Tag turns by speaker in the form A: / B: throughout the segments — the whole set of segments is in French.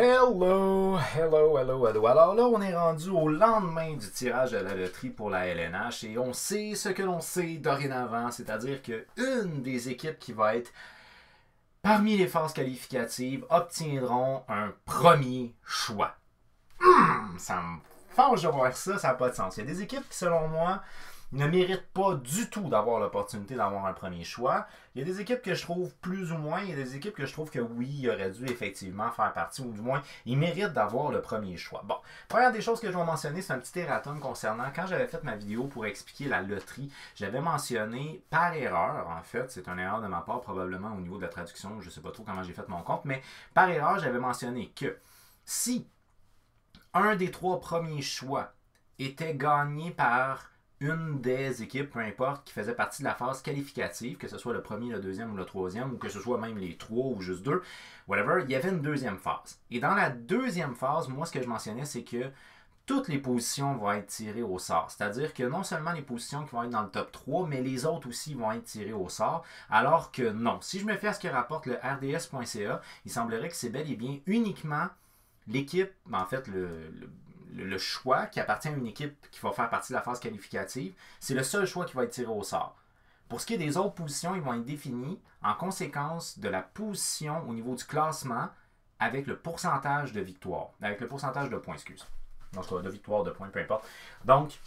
A: Hello, hello, hello, hello. Alors là, on est rendu au lendemain du tirage de la loterie pour la LNH et on sait ce que l'on sait dorénavant, c'est-à-dire qu'une des équipes qui va être parmi les phases qualificatives obtiendront un premier choix. Ça me fâche de voir ça, ça n'a pas de sens. Il y a des équipes qui, selon moi, ne méritent pas du tout d'avoir l'opportunité d'avoir un premier choix. Il y a des équipes que je trouve plus ou moins, il y a des équipes que je trouve que oui, ils auraient dû effectivement faire partie, ou du moins, ils méritent d'avoir le premier choix. Bon, première des choses que je vais mentionner, c'est un petit erratum concernant, quand j'avais fait ma vidéo pour expliquer la loterie, j'avais mentionné par erreur, en fait, c'est une erreur de ma part, probablement au niveau de la traduction, je ne sais pas trop comment j'ai fait mon compte, mais par erreur, j'avais mentionné que si un des trois premiers choix était gagné par une des équipes, peu importe, qui faisait partie de la phase qualificative, que ce soit le premier, le deuxième ou le troisième, ou que ce soit même les trois ou juste deux, whatever, il y avait une deuxième phase. Et dans la deuxième phase, moi, ce que je mentionnais, c'est que toutes les positions vont être tirées au sort. C'est-à-dire que non seulement les positions qui vont être dans le top 3, mais les autres aussi vont être tirées au sort, alors que non. Si je me fie à ce que rapporte le rds.ca, il semblerait que c'est bel et bien uniquement l'équipe, en fait, le choix qui appartient à une équipe qui va faire partie de la phase qualificative, c'est le seul choix qui va être tiré au sort. Pour ce qui est des autres positions, ils vont être définis en conséquence de la position au niveau du classement avec le pourcentage de victoire, avec le pourcentage de points, excuse. Donc, de victoire, de points, peu importe. Donc,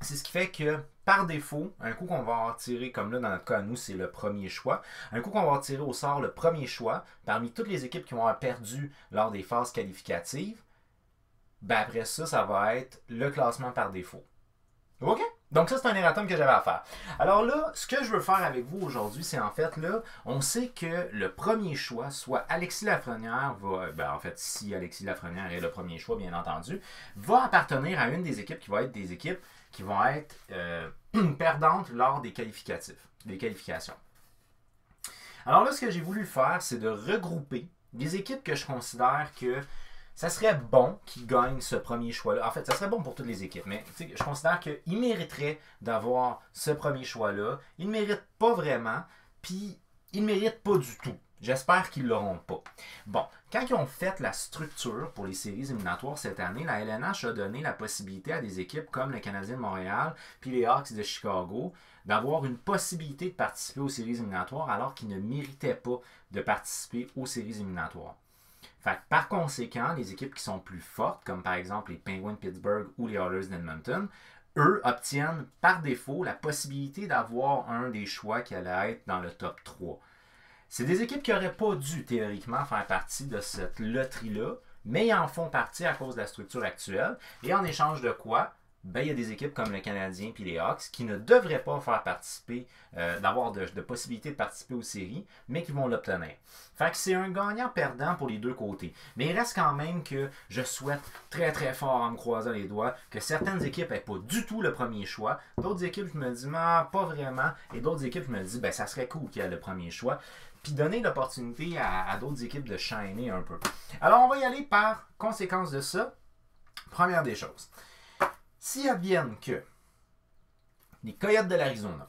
A: c'est ce qui fait que, par défaut, un coup qu'on va avoir tiré, comme là dans notre cas à nous, c'est le premier choix, un coup qu'on va avoir tiré au sort le premier choix, parmi toutes les équipes qui vont avoir perdu lors des phases qualificatives, ben après ça, ça va être le classement par défaut. OK? Donc ça, c'est un erratum que j'avais à faire. Alors là, ce que je veux faire avec vous aujourd'hui, c'est en fait, là, on sait que le premier choix, soit Alexis Lafrenière va, ben en fait, si Alexis Lafrenière est le premier choix, bien entendu, va appartenir à une des équipes qui va être des équipes qui vont être perdantes lors des qualificatifs, des qualifications. Alors là, ce que j'ai voulu faire, c'est de regrouper des équipes que je considère que ça serait bon qu'ils gagnent ce premier choix-là. En fait, ça serait bon pour toutes les équipes, mais je considère qu'ils mériteraient d'avoir ce premier choix-là. Ils ne méritent pas vraiment, puis ils ne méritent pas du tout. J'espère qu'ils ne l'auront pas. Bon, quand ils ont fait la structure pour les séries éliminatoires cette année, la LNH a donné la possibilité à des équipes comme le Canadien de Montréal puis les Hawks de Chicago d'avoir une possibilité de participer aux séries éliminatoires alors qu'ils ne méritaient pas de participer aux séries éliminatoires. Fait que, par conséquent, les équipes qui sont plus fortes, comme par exemple les Penguins de Pittsburgh ou les Oilers d'Edmonton, eux obtiennent par défaut la possibilité d'avoir un des choix qui allait être dans le top 3. C'est des équipes qui n'auraient pas dû théoriquement faire partie de cette loterie-là, mais ils en font partie à cause de la structure actuelle. Et en échange de quoi? Ben, il y a des équipes comme le Canadien et les Hawks qui ne devraient pas faire participer, d'avoir de possibilités de participer aux séries, mais qui vont l'obtenir. Fait que c'est un gagnant-perdant pour les deux côtés. Mais il reste quand même que je souhaite très très fort en me croisant les doigts que certaines équipes n'aient pas du tout le premier choix. D'autres équipes, je me dis, pas vraiment. Et d'autres équipes, je me dis, ben ça serait cool qu'il y ait le premier choix. Puis donner l'opportunité à d'autres équipes de shiner un peu. Alors on va y aller par conséquence de ça. Première des choses. S'il advienne que les Coyotes de l'Arizona,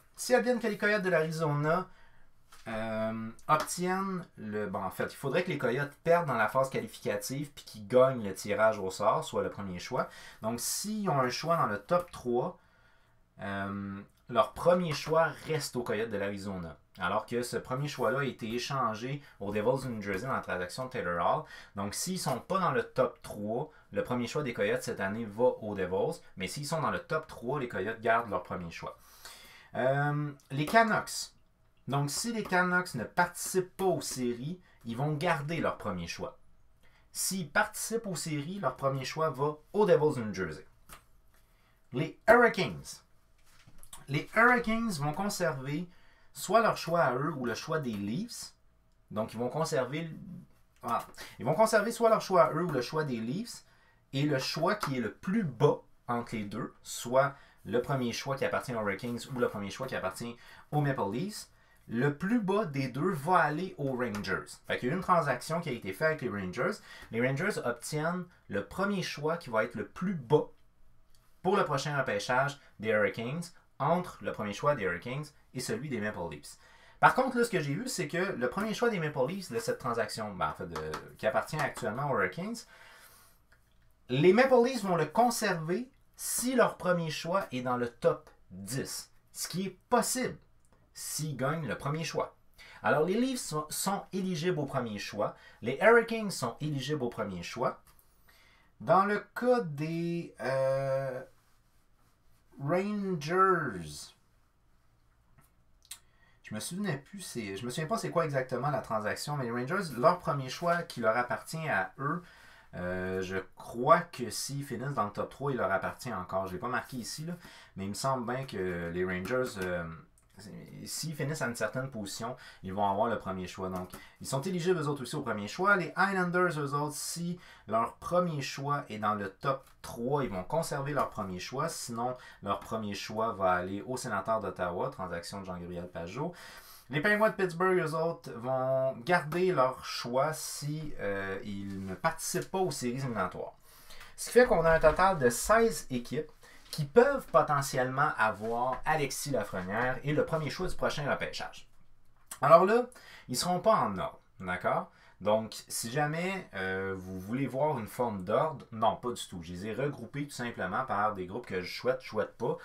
A: obtiennent le... Bon, en fait, il faudrait que les Coyotes perdent dans la phase qualificative puis qu'ils gagnent le tirage au sort, soit le premier choix. Donc, s'ils ont un choix dans le top 3, leur premier choix reste aux Coyotes de l'Arizona. Alors que ce premier choix-là a été échangé aux Devils du New Jersey dans la transaction de Taylor Hall. Donc, s'ils ne sont pas dans le top 3, le premier choix des Coyotes cette année va aux Devils. Mais s'ils sont dans le top 3, les Coyotes gardent leur premier choix. Les Canucks. Donc, si les Canucks ne participent pas aux séries, ils vont garder leur premier choix. S'ils participent aux séries, leur premier choix va aux Devils du New Jersey. Les Hurricanes. Les Hurricanes vont conserver soit leur choix à eux ou le choix des Leafs. Donc, ils vont conserver soit leur choix à eux ou le choix des Leafs. Et le choix qui est le plus bas entre les deux, soit le premier choix qui appartient aux Hurricanes ou le premier choix qui appartient aux Maple Leafs, le plus bas des deux va aller aux Rangers. Fait qu'il y a une transaction qui a été faite avec les Rangers. Les Rangers obtiennent le premier choix qui va être le plus bas pour le prochain repêchage des Hurricanes entre le premier choix des Hurricanes et celui des Maple Leafs. Par contre, là, ce que j'ai vu, c'est que le premier choix des Maple Leafs de cette transaction, ben, en fait, qui appartient actuellement aux Hurricanes, les Maple Leafs vont le conserver si leur premier choix est dans le top 10. Ce qui est possible s'ils gagnent le premier choix. Alors, les Leafs sont éligibles au premier choix. Les Hurricanes sont éligibles au premier choix. Dans le cas des Rangers, je me souviens pas c'est quoi exactement la transaction, mais les Rangers, leur premier choix qui leur appartient à eux, je crois que s'ils finissent dans le top 3, il leur appartient encore. Je ne l'ai pas marqué ici, là, mais il me semble bien que les Rangers, s'ils finissent à une certaine position, ils vont avoir le premier choix. Donc, ils sont éligibles eux autres aussi au premier choix. Les Islanders, eux autres, si leur premier choix est dans le top 3, ils vont conserver leur premier choix. Sinon, leur premier choix va aller au sénateur d'Ottawa, transaction de Jean-Gabriel Pageau. Les Penguins de Pittsburgh, eux autres, vont garder leur choix si ils ne participent pas aux séries éliminatoires. Ce qui fait qu'on a un total de 16 équipes qui peuvent potentiellement avoir Alexis Lafrenière et le premier choix du prochain repêchage. Alors là, ils ne seront pas en ordre, d'accord? Donc, si jamais vous voulez voir une forme d'ordre, non, pas du tout. Je les ai regroupés tout simplement par des groupes que je souhaite pas,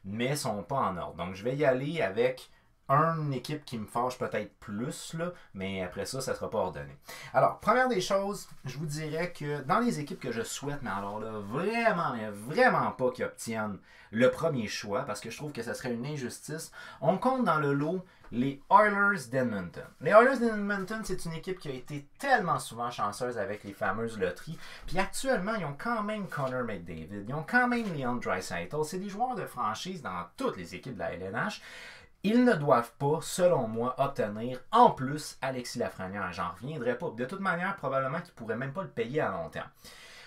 A: mais ne sont pas en ordre. Donc, je vais y aller avec une équipe qui me fâche peut-être plus, là, mais après ça, ça ne sera pas ordonné. Alors, première des choses, je vous dirais que dans les équipes que je souhaite, mais alors là, vraiment, mais vraiment pas qu'ils obtiennent le premier choix, parce que je trouve que ça serait une injustice, on compte dans le lot les Oilers d'Edmonton. Les Oilers d'Edmonton, c'est une équipe qui a été tellement souvent chanceuse avec les fameuses loteries, puis actuellement, ils ont quand même Connor McDavid, ils ont quand même Leon Draisaitl, c'est des joueurs de franchise dans toutes les équipes de la LNH. Ils ne doivent pas, selon moi, obtenir en plus Alexis Lafrenière. J'en reviendrai pas. De toute manière, probablement qu'ils ne pourraient même pas le payer à long terme.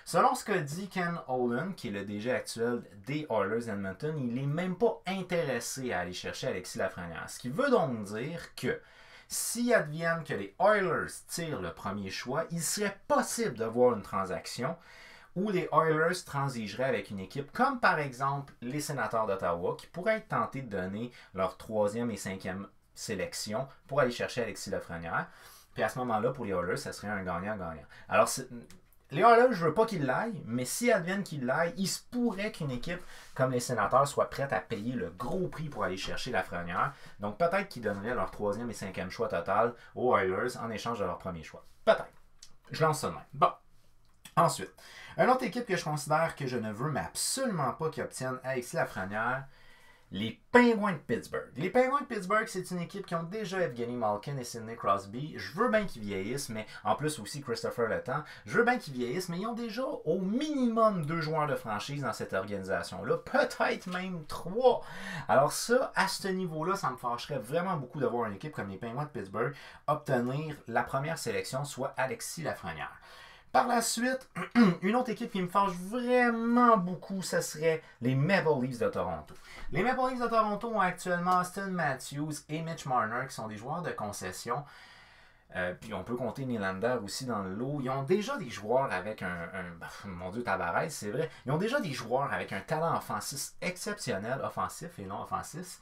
A: Selon ce que dit Ken Holland, qui est le DG actuel des Oilers d'Edmonton, il n'est même pas intéressé à aller chercher Alexis Lafrenière. Ce qui veut donc dire que s'il advienne que les Oilers tirent le premier choix, il serait possible de voir une transaction où les Oilers transigeraient avec une équipe comme par exemple les Sénateurs d'Ottawa qui pourraient être tentés de donner leur 3e et 5e sélection pour aller chercher Alexis Lafrenière. Puis à ce moment-là, pour les Oilers, ça serait un gagnant-gagnant. Alors, les Oilers, je ne veux pas qu'ils l'aillent, mais s'ils adviennent qu'ils l'aillent, il se pourrait qu'une équipe comme les Sénateurs soit prête à payer le gros prix pour aller chercher Lafrenière. Donc peut-être qu'ils donneraient leur 3e et 5e choix total aux Oilers en échange de leur premier choix. Peut-être. Je lance ça de même. Bon. Ensuite, une autre équipe que je considère que je ne veux mais absolument pas qu'ils obtiennent Alexis Lafrenière, les Penguins de Pittsburgh. Les Penguins de Pittsburgh, c'est une équipe qui ont déjà Evgeny Malkin et Sidney Crosby. Je veux bien qu'ils vieillissent, mais en plus aussi Christopher Letang. Je veux bien qu'ils vieillissent, mais ils ont déjà au minimum 2 joueurs de franchise dans cette organisation-là, peut-être même 3. Alors ça, à ce niveau-là, ça me fâcherait vraiment beaucoup d'avoir une équipe comme les Penguins de Pittsburgh obtenir la première sélection, soit Alexis Lafrenière. Par la suite, une autre équipe qui me fâche vraiment beaucoup, ce serait les Maple Leafs de Toronto. Les Maple Leafs de Toronto ont actuellement Austin Matthews et Mitch Marner qui sont des joueurs de concession. Puis on peut compter Nylander aussi dans le lot. Ils ont déjà des joueurs avec mon Dieu, Tavares, c'est vrai. Ils ont déjà des joueurs avec un talent offensif exceptionnel, offensif et non offensif.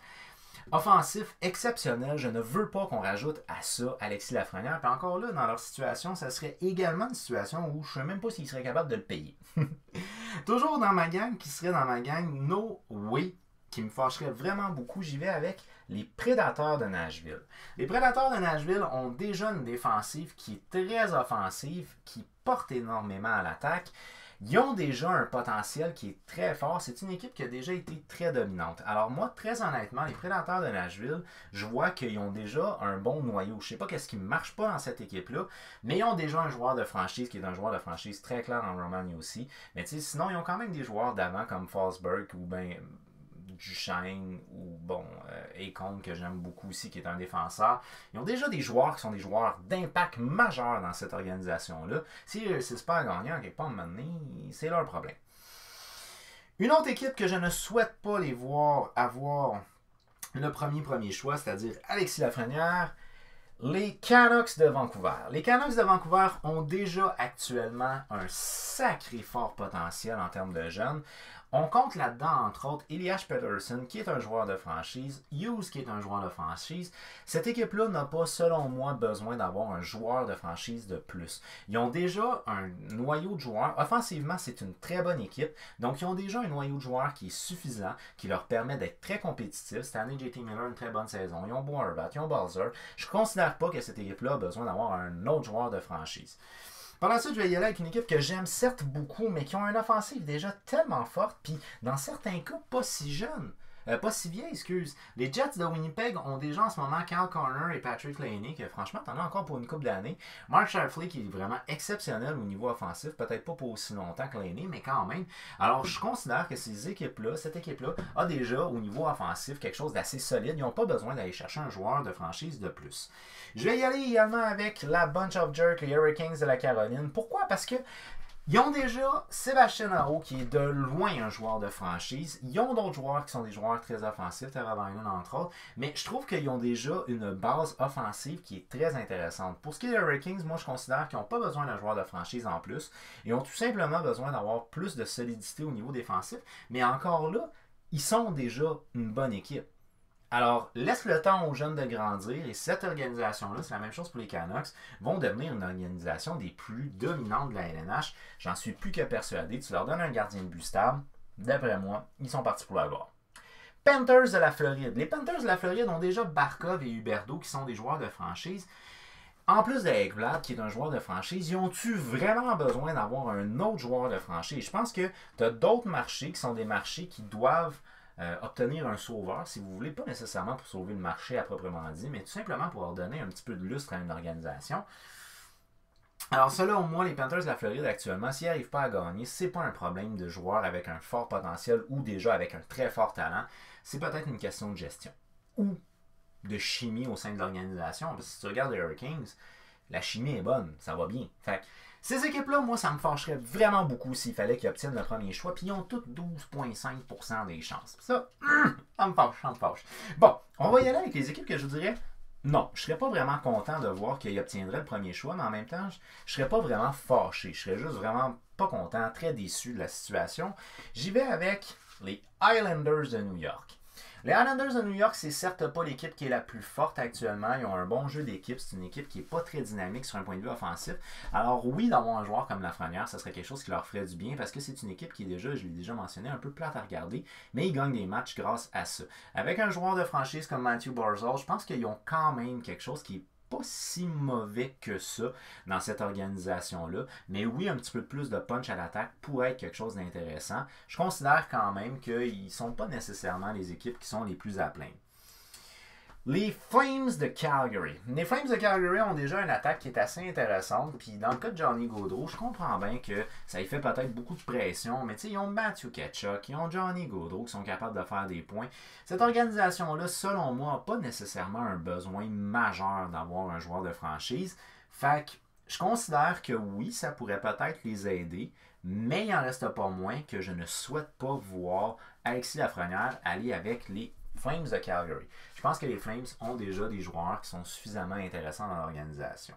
A: Offensif exceptionnel, je ne veux pas qu'on rajoute à ça Alexis Lafrenière. Puis encore là, dans leur situation, ça serait également une situation où je ne sais même pas s'ils seraient capables de le payer. Toujours dans ma gang, qui serait dans ma gang, No Way, qui me fâcherait vraiment beaucoup, j'y vais avec les Prédateurs de Nashville. Les Prédateurs de Nashville ont déjà une défensive qui est très offensive, qui porte énormément à l'attaque. Ils ont déjà un potentiel qui est très fort. C'est une équipe qui a déjà été très dominante. Alors moi, très honnêtement, les Prédateurs de Nashville, je vois qu'ils ont déjà un bon noyau. Je ne sais pas qu'est-ce qui ne marche pas dans cette équipe-là, mais ils ont déjà un joueur de franchise qui est un joueur de franchise très clair en Romagny aussi. Mais tu sais, sinon, ils ont quand même des joueurs d'avant comme Forsberg ou bien Duchesne ou Akon que j'aime beaucoup aussi qui est un défenseur. Ils ont déjà des joueurs qui sont des joueurs d'impact majeur dans cette organisation-là. S'ils ne réussissent pas à gagner en quelque part, c'est leur problème. Une autre équipe que je ne souhaite pas les voir avoir le premier choix, c'est-à-dire Alexis Lafrenière, les Canucks de Vancouver. Les Canucks de Vancouver ont déjà actuellement un sacré fort potentiel en termes de jeunes. On compte là-dedans, entre autres, Elias Pettersson, qui est un joueur de franchise, Hughes, qui est un joueur de franchise. Cette équipe-là n'a pas, selon moi, besoin d'avoir un joueur de franchise de plus. Ils ont déjà un noyau de joueurs. Offensivement, c'est une très bonne équipe. Donc, ils ont déjà un noyau de joueurs qui est suffisant, qui leur permet d'être très compétitifs. Cette année, JT Miller a une très bonne saison. Ils ont Boerbat, ils ont Balzer. Je ne considère pas que cette équipe-là a besoin d'avoir un autre joueur de franchise. Par la suite, je vais y aller avec une équipe que j'aime certes beaucoup, mais qui ont une offensive déjà tellement forte, puis dans certains cas, pas si jeune. Pas si vieille, excuse. Les Jets de Winnipeg ont déjà en ce moment Kyle Connor et Patrick Laney, que franchement, t'en as encore pour une couple d'années. Mark Scheifele, qui est vraiment exceptionnel au niveau offensif, peut-être pas pour aussi longtemps que Laney, mais quand même. Alors, je considère que ces équipes-là, cette équipe-là, a déjà au niveau offensif quelque chose d'assez solide. Ils n'ont pas besoin d'aller chercher un joueur de franchise de plus. Je vais y aller également avec la Bunch of Jerks, les Hurricanes de la Caroline. Pourquoi? Parce que ils ont déjà Sébastien Aho, qui est de loin un joueur de franchise. Ils ont d'autres joueurs qui sont des joueurs très offensifs, Teravainen entre autres. Mais je trouve qu'ils ont déjà une base offensive qui est très intéressante. Pour ce qui est des Hurricanes, moi je considère qu'ils n'ont pas besoin d'un joueur de franchise en plus. Ils ont tout simplement besoin d'avoir plus de solidité au niveau défensif. Mais encore là, ils sont déjà une bonne équipe. Alors, laisse le temps aux jeunes de grandir et cette organisation-là, c'est la même chose pour les Canucks, vont devenir une organisation des plus dominantes de la LNH. J'en suis plus que persuadé. Tu leur donnes un gardien de but stable, d'après moi, ils sont partis pour la gloire. Panthers de la Floride. Les Panthers de la Floride ont déjà Barkov et Huberdeau qui sont des joueurs de franchise. En plus de Ekblad, qui est un joueur de franchise, ils ont-tu vraiment besoin d'avoir un autre joueur de franchise? Je pense que tu as d'autres marchés qui sont des marchés qui doivent obtenir un sauveur, si vous voulez, pas nécessairement pour sauver le marché à proprement dit, mais tout simplement pour leur donner un petit peu de lustre à une organisation. Alors, selon moi, les Panthers de la Floride actuellement, s'ils n'arrivent pas à gagner, c'est pas un problème de joueurs avec un fort potentiel ou déjà avec un très fort talent. C'est peut-être une question de gestion ou de chimie au sein de l'organisation. Parce que si tu regardes les Hurricanes, la chimie est bonne, ça va bien. Fait que ces équipes-là, moi, ça me fâcherait vraiment beaucoup s'il fallait qu'ils obtiennent le premier choix. Puis ils ont toutes 12,5% des chances. Ça me fâche, ça me fâche. Bon, on va y aller avec les équipes que je vous dirais. Non, je serais pas vraiment content de voir qu'ils obtiendraient le premier choix, mais en même temps, je serais pas vraiment fâché. Je serais juste vraiment pas content, très déçu de la situation. J'y vais avec les Islanders de New York. Les Islanders de New York, c'est certes pas l'équipe qui est la plus forte actuellement. Ils ont un bon jeu d'équipe. C'est une équipe qui n'est pas très dynamique sur un point de vue offensif. Alors oui, d'avoir un joueur comme Lafrenière, ça serait quelque chose qui leur ferait du bien parce que c'est une équipe qui est déjà, je l'ai déjà mentionné, un peu plate à regarder, mais ils gagnent des matchs grâce à ça. Avec un joueur de franchise comme Matthew Barzal, je pense qu'ils ont quand même quelque chose qui est pas si mauvais que ça dans cette organisation-là. Mais oui, un petit peu plus de punch à l'attaque pourrait être quelque chose d'intéressant. Je considère quand même qu'ils ne sont pas nécessairement les équipes qui sont les plus à plaindre. Les Flames de Calgary. Les Flames de Calgary ont déjà une attaque qui est assez intéressante. Puis dans le cas de Johnny Gaudreau, je comprends bien que ça lui fait peut-être beaucoup de pression. Mais tu sais, ils ont Matthew Tkachuk, ils ont Johnny Gaudreau qui sont capables de faire des points. Cette organisation-là, selon moi, n'a pas nécessairement un besoin majeur d'avoir un joueur de franchise. Fait que je considère que oui, ça pourrait peut-être les aider. Mais il n'en reste pas moins que je ne souhaite pas voir Alexis Lafrenière aller avec les Flames de Calgary. Je pense que les Flames ont déjà des joueurs qui sont suffisamment intéressants dans l'organisation.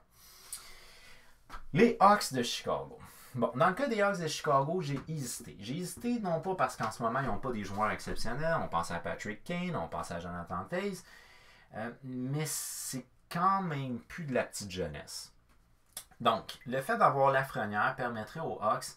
A: Les Hawks de Chicago. Bon, dans le cas des Hawks de Chicago, j'ai hésité. J'ai hésité non pas parce qu'en ce moment, ils n'ont pas des joueurs exceptionnels. On pense à Patrick Kane, on pense à Jonathan Toews. Mais c'est quand même plus de la petite jeunesse. Donc, le fait d'avoir Lafrenière permettrait aux Hawks,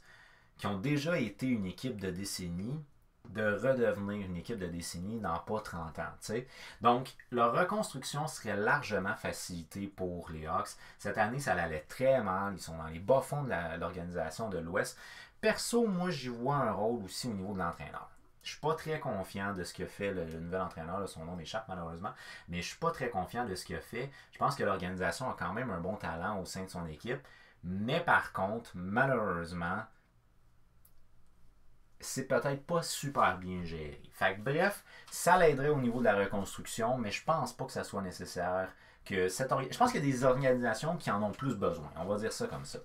A: qui ont déjà été une équipe de décennie, de redevenir une équipe de décennie dans pas 30 ans. T'sais. Donc, leur reconstruction serait largement facilitée pour les Hawks. Cette année, ça allait très mal. Ils sont dans les bas-fonds de l'organisation de l'Ouest. Perso, moi, j'y vois un rôle aussi au niveau de l'entraîneur. Je ne suis pas très confiant de ce que fait le nouvel entraîneur. Là, son nom m'échappe malheureusement. Mais je ne suis pas très confiant de ce qu'il fait. Je pense que l'organisation a quand même un bon talent au sein de son équipe. Mais par contre, malheureusement, c'est peut-être pas super bien géré. Fait que bref, ça l'aiderait au niveau de la reconstruction, mais je pense pas que ça soit nécessaire que je pense qu'il y a des organisations qui en ont plus besoin. On va dire ça comme ça.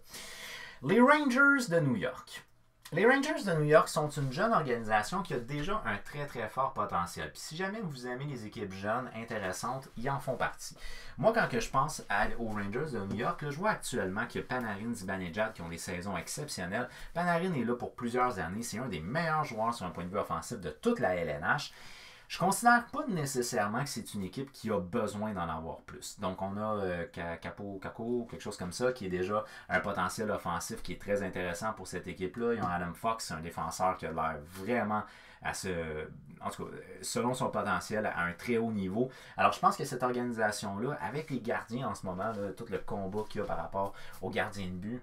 A: Les Rangers de New York. Les Rangers de New York sont une jeune organisation qui a déjà un très très fort potentiel. Puis si jamais vous aimez les équipes jeunes, intéressantes, ils en font partie. Moi, quand que je pense aux Rangers de New York, là, je vois actuellement que Panarin, Zibanejad qui ont des saisons exceptionnelles. Panarin est là pour plusieurs années. C'est un des meilleurs joueurs sur un point de vue offensif de toute la LNH. Je considère pas nécessairement que c'est une équipe qui a besoin d'en avoir plus. Donc, on a Kako, quelque chose comme ça, qui est déjà un potentiel offensif qui est très intéressant pour cette équipe-là. Ils ont Adam Fox, un défenseur qui a l'air vraiment en tout cas, selon son potentiel, à un très haut niveau. Alors, je pense que cette organisation-là, avec les gardiens en ce moment, là, tout le combat qu'il y a par rapport aux gardiens de but,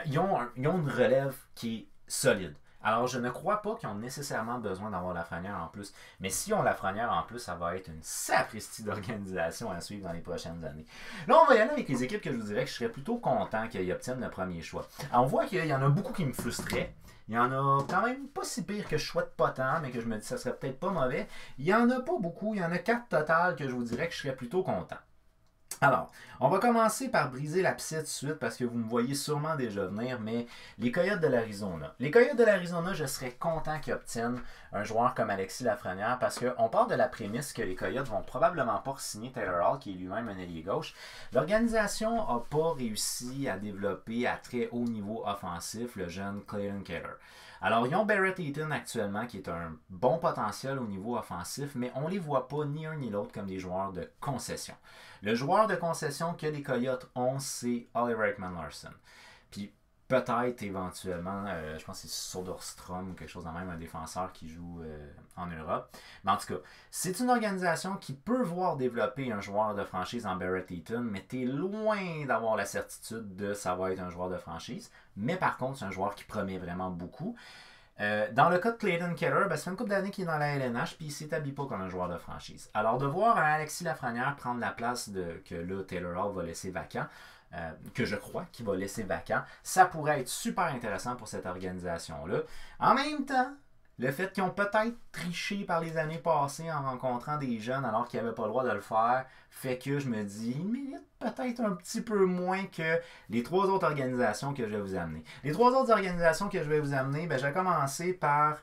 A: ils ont une relève qui est solide. Alors, je ne crois pas qu'ils ont nécessairement besoin d'avoir Lafrenière en plus. Mais si on Lafrenière en plus, ça va être une sapristi d'organisation à suivre dans les prochaines années. Là, on va y aller avec les équipes que je vous dirais que je serais plutôt content qu'ils obtiennent le premier choix. Alors, on voit qu'il y en a beaucoup qui me frustraient. Il y en a quand même pas si pire que je souhaite pas tant, mais que je me dis que ça serait peut-être pas mauvais. Il y en a pas beaucoup. Il y en a 4 total que je vous dirais que je serais plutôt content. Alors, on va commencer par briser l'abcès tout de suite parce que vous me voyez sûrement déjà venir, mais les Coyotes de l'Arizona. Les Coyotes de l'Arizona, je serais content qu'ils obtiennent un joueur comme Alexis Lafrenière parce qu'on part de la prémisse que les Coyotes vont probablement pas signer Taylor Hall, qui est lui-même un ailier gauche. L'organisation n'a pas réussi à développer à très haut niveau offensif le jeune Clayton Keller. Alors, ils ont Barrett Eaton actuellement, qui est un bon potentiel au niveau offensif, mais on ne les voit pas ni un ni l'autre comme des joueurs de concession. Le joueur de concession que les Coyotes ont, c'est Oliver Ekman-Larsson. Puis peut-être éventuellement, je pense que c'est Soderstrom ou quelque chose de même, un défenseur qui joue en Europe. Mais en tout cas, c'est une organisation qui peut voir développer un joueur de franchise en Barrett Eaton, mais tu es loin d'avoir la certitude de ça va être un joueur de franchise. Mais par contre, c'est un joueur qui promet vraiment beaucoup. Dans le cas de Clayton Keller, ça fait une couple d'années qu'il est dans la LNH puis il ne s'établit pas comme un joueur de franchise. Alors de voir un Alexis Lafrenière prendre la place que là, Taylor Hall va laisser vacant, que je crois qu'il va laisser vacant, ça pourrait être super intéressant pour cette organisation-là. En même temps, le fait qu'ils ont peut-être triché par les années passées en rencontrant des jeunes alors qu'ils n'avaient pas le droit de le faire, fait que je me dis, ils méritent peut-être un petit peu moins que les 3 autres organisations que je vais vous amener. Les 3 autres organisations que je vais vous amener, je vais commencer par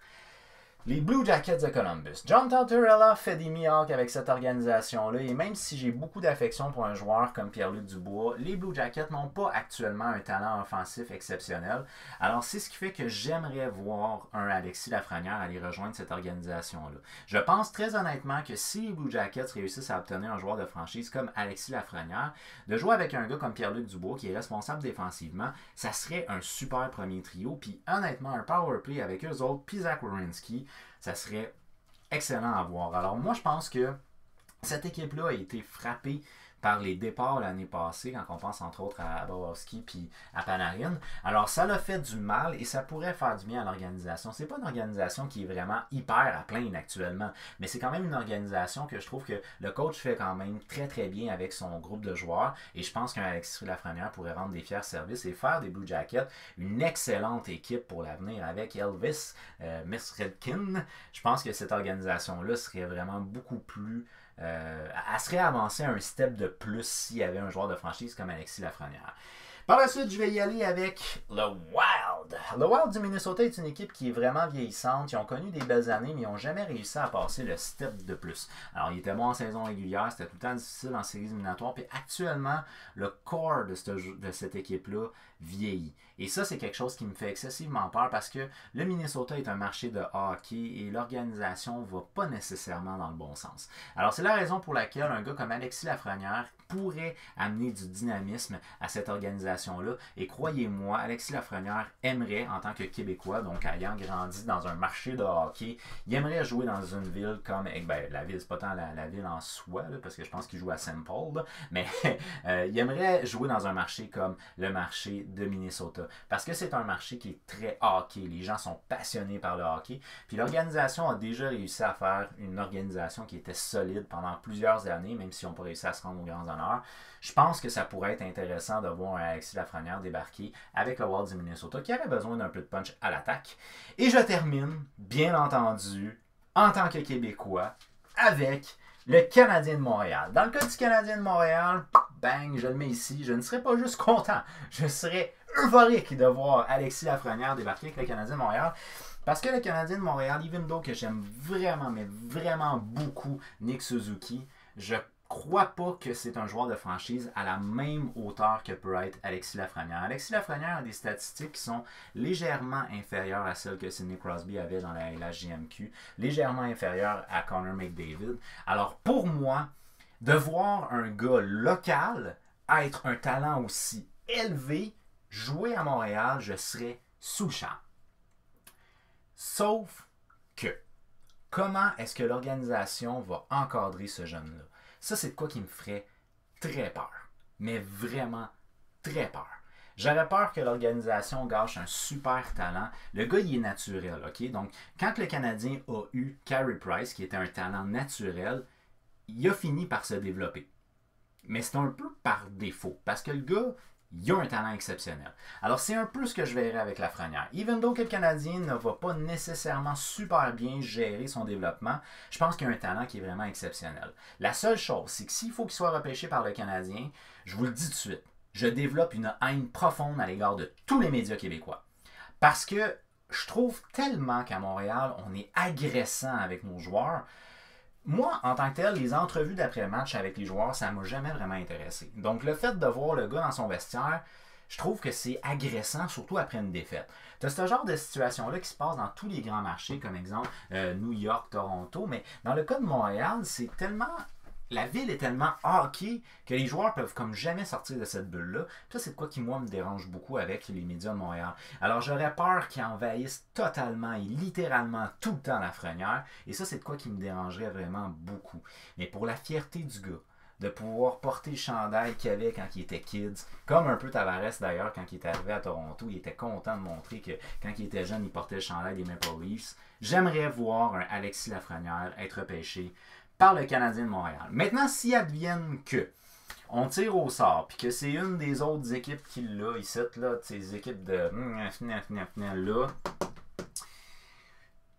A: les Blue Jackets de Columbus. John Tortorella fait des miracles avec cette organisation-là et même si j'ai beaucoup d'affection pour un joueur comme Pierre-Luc Dubois, les Blue Jackets n'ont pas actuellement un talent offensif exceptionnel. Alors c'est ce qui fait que j'aimerais voir un Alexis Lafrenière aller rejoindre cette organisation-là. Je pense très honnêtement que si les Blue Jackets réussissent à obtenir un joueur de franchise comme Alexis Lafrenière, de jouer avec un gars comme Pierre-Luc Dubois qui est responsable défensivement, ça serait un super premier trio. Puis honnêtement, un power play avec eux autres, puis Zach Werenski, ça serait excellent à voir. Alors moi, je pense que cette équipe-là a été frappée par les départs l'année passée, quand on pense entre autres à Bobrovsky puis à Panarin. Alors ça l'a fait du mal et ça pourrait faire du bien à l'organisation. C'est pas une organisation qui est vraiment hyper à plaindre actuellement, mais c'est quand même une organisation que je trouve que le coach fait quand même très très bien avec son groupe de joueurs et je pense qu'un Alexis Lafrenière pourrait rendre des fiers services et faire des Blue Jackets une excellente équipe pour l'avenir avec Elvis Mesredkin. Je pense que cette organisation-là serait vraiment beaucoup plus elle serait avancée un step de plus s'il y avait un joueur de franchise comme Alexis Lafrenière. Par la suite, je vais y aller avec le Wild. Le Wild du Minnesota est une équipe qui est vraiment vieillissante. Ils ont connu des belles années, mais ils n'ont jamais réussi à passer le step de plus. Alors, ils étaient bons en saison régulière, c'était tout le temps difficile en séries éliminatoires. Puis actuellement, le corps de cette équipe-là vieillit. Et ça, c'est quelque chose qui me fait excessivement peur parce que le Minnesota est un marché de hockey et l'organisation ne va pas nécessairement dans le bon sens. Alors, c'est la raison pour laquelle un gars comme Alexis Lafrenière pourrait amener du dynamisme à cette organisation-là. Et croyez-moi, Alexis Lafrenière aimerait, en tant que Québécois, donc ayant grandi dans un marché de hockey, il aimerait jouer dans une ville comme, la ville, c'est pas tant la ville en soi, là, parce que je pense qu'il joue à Saint Paul, là, mais il aimerait jouer dans un marché comme le marché de Minnesota. Parce que c'est un marché qui est très hockey. Les gens sont passionnés par le hockey. Puis l'organisation a déjà réussi à faire une organisation qui était solide pendant plusieurs années, même si on n'a pas réussi à se rendre aux grands honneurs. Je pense que ça pourrait être intéressant de voir un Alexis Lafrenière débarquer avec le Wild du Minnesota qui avait besoin d'un peu de punch à l'attaque. Et je termine, bien entendu, en tant que Québécois, avec le Canadien de Montréal. Dans le cas du Canadien de Montréal, bang, je le mets ici, je ne serais pas juste content, je serais euphorique de voir Alexis Lafrenière débarquer avec le Canadien de Montréal. Parce que le Canadien de Montréal, even though que j'aime vraiment, mais vraiment beaucoup Nick Suzuki, je crois pas que c'est un joueur de franchise à la même hauteur que peut être Alexis Lafrenière. Alexis Lafrenière a des statistiques qui sont légèrement inférieures à celles que Sidney Crosby avait dans la LHJMQ, légèrement inférieures à Connor McDavid. Alors pour moi, de voir un gars local être un talent aussi élevé, jouer à Montréal, je serais sous le charme. Sauf que, comment est-ce que l'organisation va encadrer ce jeune-là? Ça, c'est de quoi qui me ferait très peur. Mais vraiment très peur. J'aurais peur que l'organisation gâche un super talent. Le gars, il est naturel, OK? Donc, quand le Canadien a eu Carey Price, qui était un talent naturel, il a fini par se développer. Mais c'est un peu par défaut. Parce que le gars, il a un talent exceptionnel. Alors, c'est un peu ce que je verrais avec Lafrenière. Even though que le Canadien ne va pas nécessairement super bien gérer son développement, je pense qu'il y a un talent qui est vraiment exceptionnel. La seule chose, c'est que s'il faut qu'il soit repêché par le Canadien, je vous le dis tout de suite, je développe une haine profonde à l'égard de tous les médias québécois. Parce que je trouve tellement qu'à Montréal, on est agressant avec nos joueurs. Moi, en tant que tel, les entrevues d'après-match avec les joueurs, ça ne m'a jamais vraiment intéressé. Donc, le fait de voir le gars dans son vestiaire, je trouve que c'est agressant, surtout après une défaite. Tu as ce genre de situation-là qui se passe dans tous les grands marchés, comme exemple New York, Toronto, mais dans le cas de Montréal, c'est tellement... La ville est tellement hockey que les joueurs peuvent comme jamais sortir de cette bulle-là. Ça, c'est de quoi qui, moi, me dérange beaucoup avec les médias de Montréal. Alors, j'aurais peur qu'ils envahissent totalement et littéralement tout le temps Lafrenière. Et ça, c'est de quoi qui me dérangerait vraiment beaucoup. Mais pour la fierté du gars, de pouvoir porter le chandail qu'il avait quand il était kids, comme un peu Tavares d'ailleurs, quand il est arrivé à Toronto, il était content de montrer que quand il était jeune, il portait le chandail des Maple Leafs. J'aimerais voir un Alexis Lafrenière être repêché par le Canadien de Montréal. Maintenant, s'il advienne que on tire au sort, puis que c'est une des autres équipes qui l'a, ici, là, ces équipes de là,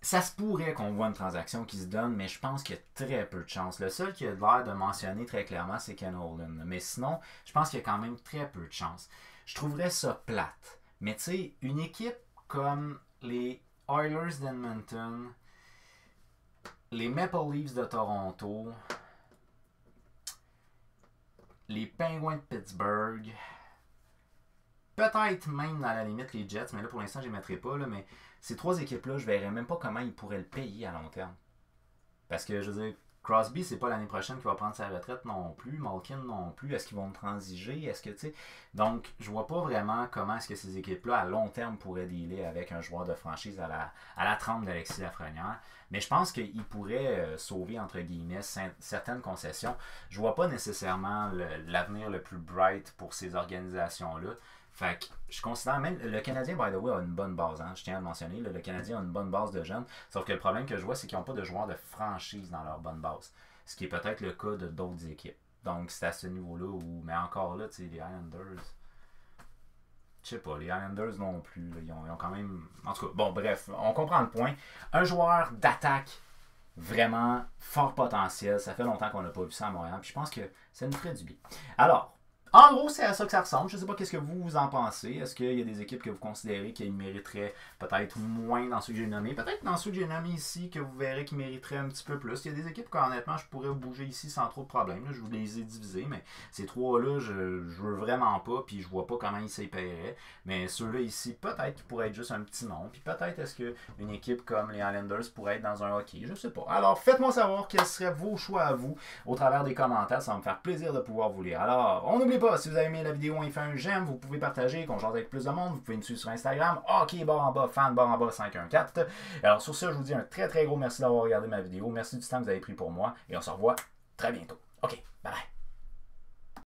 A: ça se pourrait qu'on voit une transaction qui se donne, mais je pense qu'il y a très peu de chance. Le seul qui a l'air de mentionner très clairement, c'est Ken Holland. Mais sinon, je pense qu'il y a quand même très peu de chance. Je trouverais ça plate. Mais tu sais, une équipe comme les Oilers d'Edmonton, les Maple Leafs de Toronto, les Penguins de Pittsburgh, peut-être même à la limite les Jets, mais là pour l'instant je ne les mettrai pas, là, mais ces trois équipes-là, je ne verrais même pas comment ils pourraient le payer à long terme. Parce que je veux dire, Crosby, c'est pas l'année prochaine qu'il va prendre sa retraite non plus, Malkin non plus, est-ce qu'ils vont me transiger, est-ce que tu sais. Donc, je vois pas vraiment comment est-ce que ces équipes-là, à long terme, pourraient dealer avec un joueur de franchise à la trempe d'Alexis Lafrenière. Mais je pense qu'ils pourraient sauver, entre guillemets, certaines concessions. Je vois pas nécessairement l'avenir le plus bright pour ces organisations-là. Fait que je considère même, le Canadien, by the way, a une bonne base, hein, je tiens à le mentionner, le Canadien a une bonne base de jeunes, sauf que le problème que je vois, c'est qu'ils n'ont pas de joueurs de franchise dans leur bonne base, ce qui est peut-être le cas de d'autres équipes. Donc c'est à ce niveau-là où, mais encore là, tu sais, les Islanders, je sais pas, les Islanders non plus, là, ils ont quand même, en tout cas, bon bref, on comprend le point. Un joueur d'attaque vraiment fort potentiel, ça fait longtemps qu'on n'a pas vu ça à Montréal, puis je pense que ça nous ferait du bien. Alors, en gros, c'est à ça que ça ressemble. Je ne sais pas qu'est-ce que vous en pensez. Est-ce qu'il y a des équipes que vous considérez qui mériteraient peut-être moins dans ceux que j'ai nommés? Peut-être dans ceux que j'ai nommés ici que vous verrez qui mériteraient un petit peu plus. Il y a des équipes qu'honnêtement, je pourrais bouger ici sans trop de problème. Là, je vous les ai divisés, mais ces trois-là, je veux vraiment pas, puis je vois pas comment ils s'y paieraient. Mais ceux-là ici, peut-être qu'ils pourraient être juste un petit nom. Puis peut-être est-ce qu'une équipe comme les Islanders pourrait être dans un hockey. Je sais pas. Alors, faites-moi savoir quels seraient vos choix à vous au travers des commentaires. Ça va me faire plaisir de pouvoir vous lire. Alors, on n'oublie pas, si vous avez aimé la vidéo, on y fait un j'aime, vous pouvez partager, qu'on change avec plus de monde, vous pouvez me suivre sur Instagram, hockey_fan_514. Alors sur ce, je vous dis un très très gros merci d'avoir regardé ma vidéo, merci du temps que vous avez pris pour moi, et on se revoit très bientôt. Ok, bye bye.